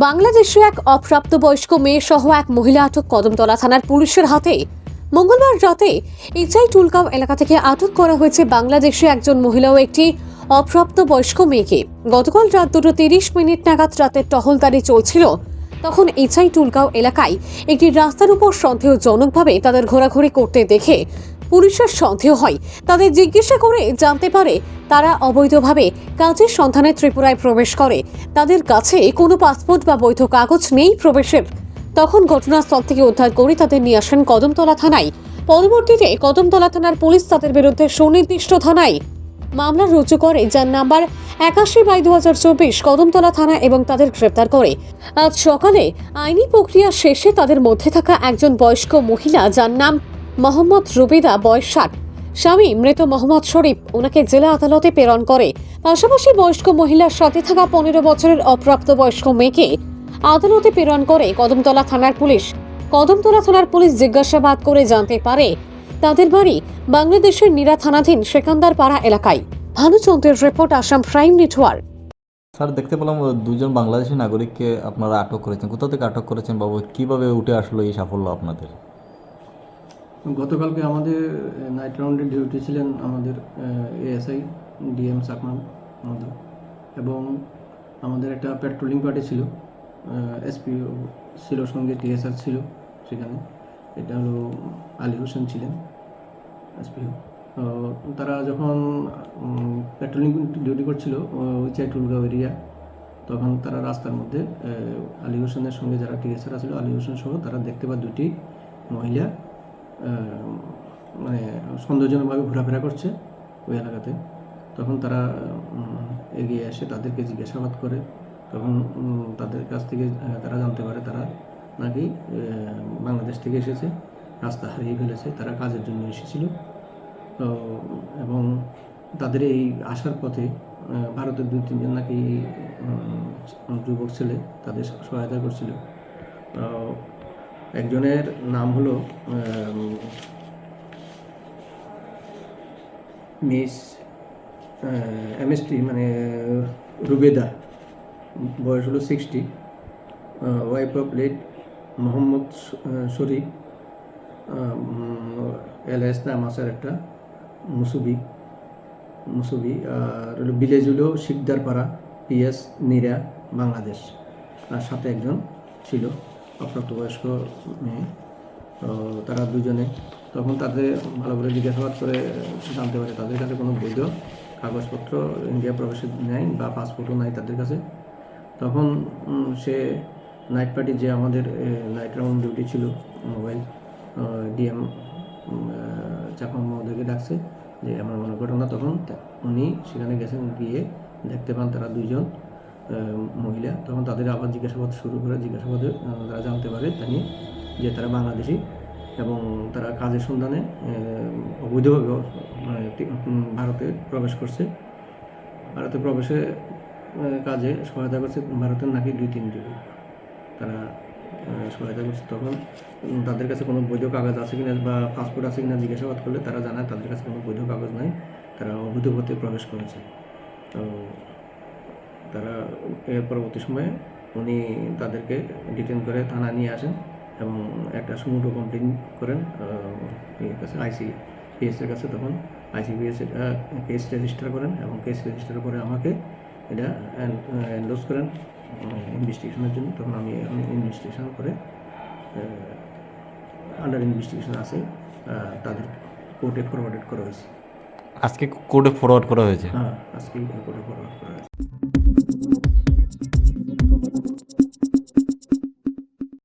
বাংলাদেশে এক অপ্রাপ্তবয়স্ক মেয়ে সহ এক মহিলা আটক কদমতলা থানার পুলিশের হাতে। মঙ্গলবার রাতে ইচাই টুলগাঁও এলাকা থেকে আটক করা হয়েছে বাংলাদেশে একজন মহিলা ও একটি অপ্রাপ্তবয়স্ক মেয়েকে। গতকাল রাত 2:30 নাগাদ রাতের টহলদারি চলছিল, তখন ইচাই টুলগাঁও এলাকায় একটি রাস্তার উপর সন্দেহজনকভাবে তাদের ঘোরাঘুরি করতে দেখে পুলিশের সন্দেহ হয়। তাদের জিজ্ঞাসা করে জানতে পারে তারা অবৈধভাবে কাজের সন্ধানে ত্রিপুরায় প্রবেশ করে। তাদের কাছে কোনো পাসপোর্ট বা বৈধ কাগজ নেই প্রবেশের। তখন ঘটনাস্থল থেকে উদ্ধার করে তাদের নিয়ে আসেন কদমতলা থানায়। পরবর্তীতে কদমতলা থানার পুলিশ তাদের বিরুদ্ধে সুনির্দিষ্ট থানায় মামলা রুজু করে, যার নাম্বার 81/2024 কদমতলা থানা, এবং তাদের গ্রেপ্তার করে। আজ সকালে আইনি প্রক্রিয়া শেষে তাদের মধ্যে থাকা একজন বয়স্ক মহিলা, যার নাম মোহাম্মদ রুবেদা, বয়স 60, স্বামী মৃত মোহাম্মদ শরীফ, ওনাকে জেলা আদালতে প্রেরণ করে। পাশাপাশি বয়স্ক মহিলার সাথে থাকা 15 বছরের অপ্রাপ্তবয়স্ক মেয়েকে আদালতে প্রেরণ করে কদমতলা থানার পুলিশ। কদমতলা থানার পুলিশ জিজ্ঞাসাবাদ করে জানতে পারে তাদের বাড়ি বাংলাদেশের নীরা থানাধীন সেকান্দার পাড়া এলাকায়। ভানুচন্দ্রের report, Assam prime network. Sir, দেখতে পেলাম দুজন বাংলাদেশি নাগরিককে আপনারা আটক করেছেন। কোথা থেকে আটক করেছেন বাবু? কিভাবে উঠে আসলো এই সাফল্য আপনাদের? গতকালকে আমাদের নাইট রাউন্ডে ডিউটি ছিলেন আমাদের এএসআই ডিএম সাকমান আমাদের, এবং আমাদের একটা পেট্রোলিং পার্টি ছিল, এসপি ছিল, সঙ্গে টিএসআর ছিল সেখানে। এটা হলো আলী হোসেন ছিলেন এসপিও। তারা যখন পেট্রোলিং ডিউটি করছিল ইচাই টুলগাঁও এরিয়া, তখন তারা রাস্তার মধ্যে আলী হোসেনের সঙ্গে যারা টিএসআর ছিল, আলী হোসেন সহ তারা দেখতে পায় দুটি মহিলা মানে সন্দেহজনকভাবে ঘোরাফেরা করছে ওই এলাকাতে। তখন তারা এগিয়ে এসে তাদেরকে জিজ্ঞাসাবাদ করে। তখন তাদের কাছ থেকে তারা জানতে পারে তারা নাকি বাংলাদেশ থেকে এসেছে, রাস্তা হারিয়ে ফেলেছে, তারা কাজের জন্য এসেছিল। তো এবং তাদের এই আসার পথে ভারতের 2-3 জন নাকি যুবক ছেলে তাদের সহায়তা করছিল। একজনের নাম হলো মিস এমএসটি, মানে রুবেদা, বয়স হলো 60, wife of late Mohammad Sharif, LS নাম আছে একটা মুসুবি, আর ভিলেজ হলো শিকদারপাড়া, পিএস নীরা, বাংলাদেশ। আর সাথে একজন ছিল অপ্রাপ্তবয়স্ক মেয়ে। তো তারা দুজনে তখন তাদের ভালো করে জিজ্ঞাসাবাদ করে জানতে পারে তাদের কাছে কোনো বৈধ কাগজপত্র ইন্ডিয়া প্রবেশের নেই বা পাসপোর্টও নাই তাদের কাছে। তখন সে নাইট পার্টি, যে আমাদের নাইট রাউন্ড ডিউটি ছিল, মোবাইল ডিএম চাকমা মহোদয়কে ডাকছে যে আমার মনে ঘটনা। তখন উনি সেখানে গেছেন, গিয়ে দেখতে পান তারা দুইজন মহিলা। তখন তাদের আবার জিজ্ঞাসাবাদ শুরু করে। জিজ্ঞাসাবাদে তারা জানতে পারে জানি যে তারা বাংলাদেশি এবং তারা কাজের সন্ধানে অবৈধভাবে ভারতে প্রবেশ করছে। ভারতে প্রবেশে কাজে সহায়তা করছে ভারতের নাকি 2-3 যুবক, তারা সহায়তা করছে। তখন তাদের কাছে কোনো বৈধ কাগজ আছে কিনা বা পাসপোর্ট আছে কিনা জিজ্ঞাসাবাদ করলে তারা জানায় তাদের কাছে কোনো বৈধ কাগজ নাই, তারা অবৈধ পথে প্রবেশ করেছে। তো তারা এর পরবর্তী সময়ে উনি তাদেরকে ডিটেন করে থানা নিয়ে আসেন এবং একটা সুমোটো কমপ্লেন করেন কাছে, আইসিপিএসের কাছে। তখন আইসিপিএস কেস রেজিস্টার করেন এবং কেস রেজিস্টার করে আমাকে এটা এন্ডোর্স করেন ইনভেস্টিগেশনের জন্য। তখন আমি ইনভেস্টিগেশন করে আন্ডার ইনভেস্টিগেশন আছে, তাদের কোর্টে ফরওয়ার্ড করা হয়েছে। আজকে কোর্টে ফরওয়ার্ড করা হয়েছে? হ্যাঁ, আজকে কোর্টে ফরওয়ার্ড করা হয়েছে।